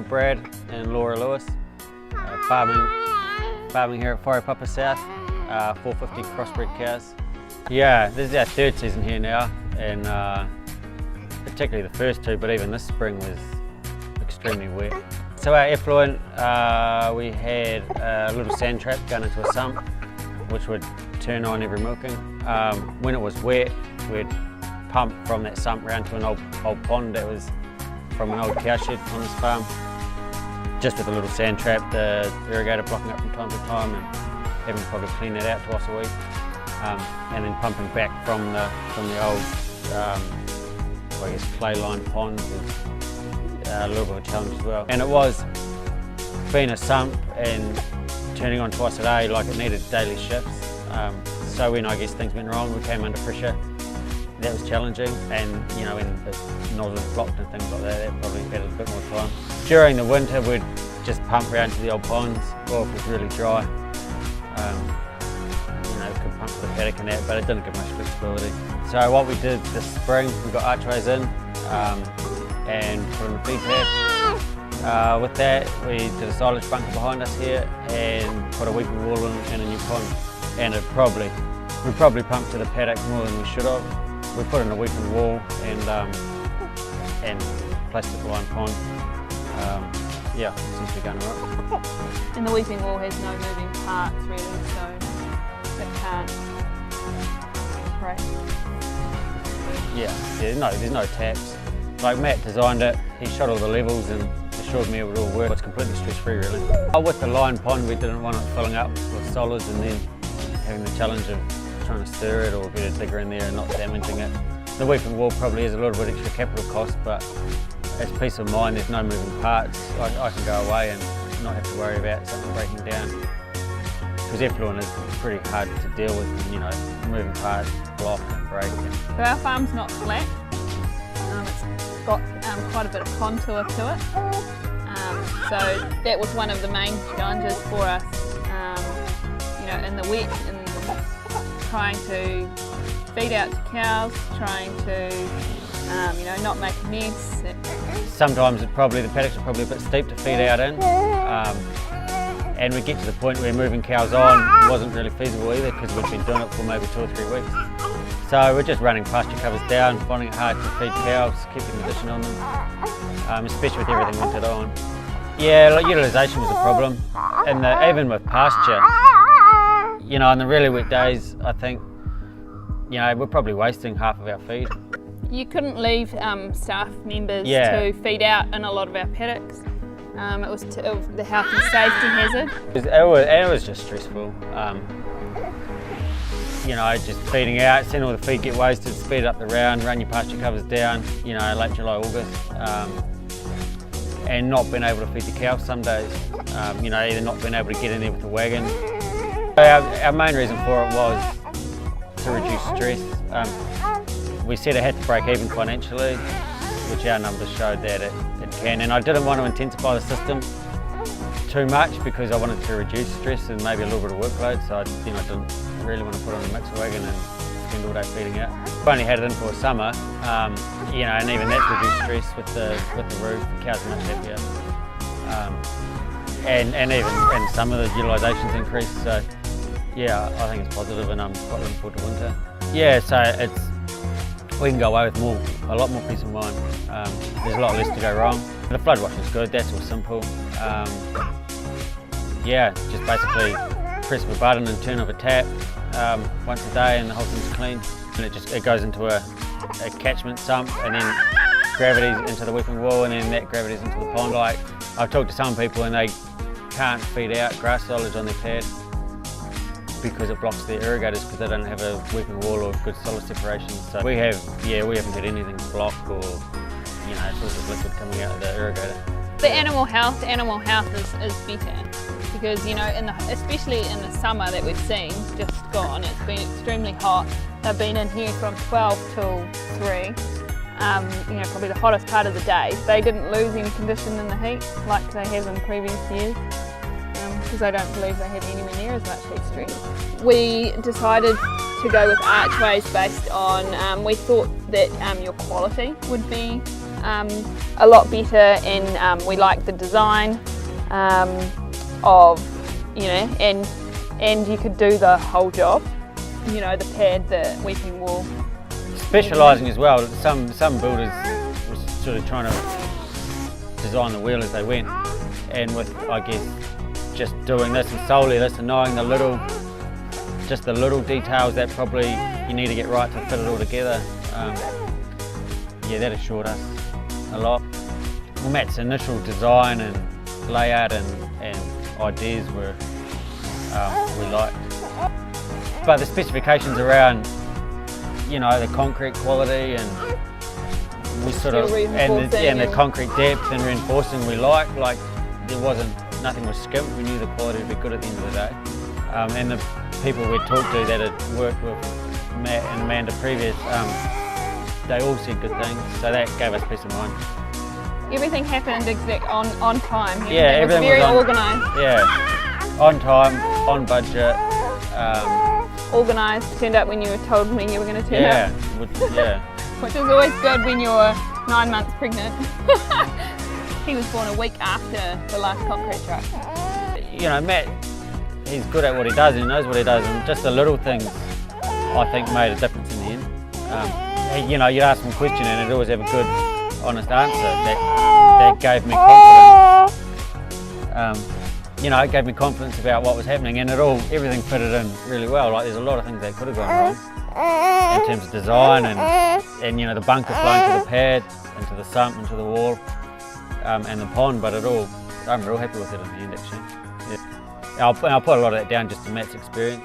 Brad and Laura Lewis, farming here at Wharepapa South, 450 crossbred cows. Yeah, this is our third season here now, and particularly the first two, but even this spring was extremely wet. So our effluent, we had a little sand trap going into a sump, which would turn on every milking. When it was wet, we'd pump from that sump round to an old pond that was from an old cow shed on this farm. Just with a little sand trap, the irrigator blocking up from time to time and having to probably clean that out twice a week. And then pumping back from the old, I guess, clay-lined pond was a little bit of a challenge as well. And it was being a sump and turning on twice a day, like it needed daily shifts. So when I guess things went wrong, we came under pressure. That was challenging, and you know, when the nozzles blocked and things like that, that probably added a bit more time. During the winter, we'd just pump round to the old ponds, or if it was really dry, you know, we could pump to the paddock and that, but it didn't give much flexibility. So what we did this spring, we got Archways in and put in a Feedpad. With that, we did a silage bunker behind us here and put a weeping wall in and a new pond. And we probably pumped to the paddock more than we should have. We put in a weeping wall and plastic lined pond. Yeah, seems to be going right. And the weeping wall has no moving parts really, so it can't crack. Yeah, there's no taps. Like Matt designed it, he shot all the levels and assured me it would all work. It's completely stress-free really. With the lined pond, we didn't want it filling up with solids and then having the challenge of trying to stir it or get a digger in there and not damaging it. The weeping wall probably is a little bit extra capital cost, but it's peace of mind, there's no moving parts. I can go away and not have to worry about something breaking down. Because effluent is pretty hard to deal with, you know, moving parts block and break. So our farm's not flat, it's got quite a bit of contour to it. So that was one of the main challenges for us, you know, in the wet, and trying to feed out to cows, trying to you know, not make a mess. Sometimes the paddocks are probably a bit steep to feed out in, and we get to the point where moving cows on wasn't really feasible either because we'd been doing it for maybe 2 or 3 weeks. So we're just running pasture covers down, finding it hard to feed cows, keep the condition on them, especially with everything wintered on. Yeah, like utilisation was a problem, and even with pasture, you know, on the really wet days, I think, you know, we're probably wasting half of our feed. You couldn't leave staff members to feed out in a lot of our paddocks. It was the health and safety hazard. It was just stressful. You know, just feeding out, seeing all the feed get wasted, speed up the round, run your pasture covers down, you know, late July, August. And not being able to feed the cows some days. You know, either not being able to get in there with the wagon. Our main reason for it was to reduce stress. We said it had to break even financially, which our numbers showed that it can. And I didn't want to intensify the system too much because I wanted to reduce stress and maybe a little bit of workload. So I didn't really want to put on a mixed wagon and spend all day feeding out. We only had it in for a summer, you know, and even that's reduced stress with the roof. The cows are much happier. And some of the utilisation's increased. So yeah, I think it's positive, and I'm quite looking forward to winter. Yeah, so we can go away with a lot more peace of mind. There's a lot less to go wrong. The Floodwashed is good, that's all simple. Yeah, just basically press of a button and turn off a tap once a day and the whole thing's clean. And it goes into a catchment sump, and then gravity's into the weeping wall, and then that gravity's into the pond. Like, I've talked to some people and they can't feed out grass silage on their pad because it blocks their irrigators because they don't have a weeping wall or good solid separation. So we haven't had anything block or, you know, source of liquid coming out of the irrigator. The animal health is better because, you know, especially in the summer that we've seen just gone, it's been extremely hot. They've been in here from 12 till 3, you know, probably the hottest part of the day. They didn't lose any condition in the heat like they have in previous years. Because I don't believe they have anywhere near as much heat stress. We decided to go with Archways based on, we thought that your quality would be a lot better, and we like the design of, you know, and you could do the whole job. You know, the pad, the weeping wall. Specialising as well. Some builders were sort of trying to design the wheel as they went, and with, I guess, just doing this and solely this and knowing the little details that probably you need to get right to fit it all together. Yeah, that assured us a lot. Well, Matt's initial design and layout and ideas were we liked, but the specifications around, you know, the concrete quality and we sort of and the concrete depth and reinforcing we liked. Like nothing was skimped. We knew the quality would be good at the end of the day, and the people we'd talked to that had worked with Matt and Amanda previous, they all said good things, so that gave us peace of mind. Everything happened on time. Everything was very was organised. Yeah, on time, on budget. Organised, turned up when you were told when you were going to turn up. Yeah. Which is always good when you're 9 months pregnant. He was born a week after the last concrete truck. You know, Matt, he's good at what he does and he knows what he does, and just the little things I think made a difference in the end. You know, you'd ask him a question and he'd always have a good, honest answer that gave me confidence. You know, it gave me confidence about what was happening, and everything fitted in really well. Like, there's a lot of things that could have gone wrong in terms of design and you know, the bunker flowing to the pad, into the sump, into the wall, and the pond, but I'm real happy with it in the end, actually. Yeah. I'll put a lot of that down just to Matt's experience.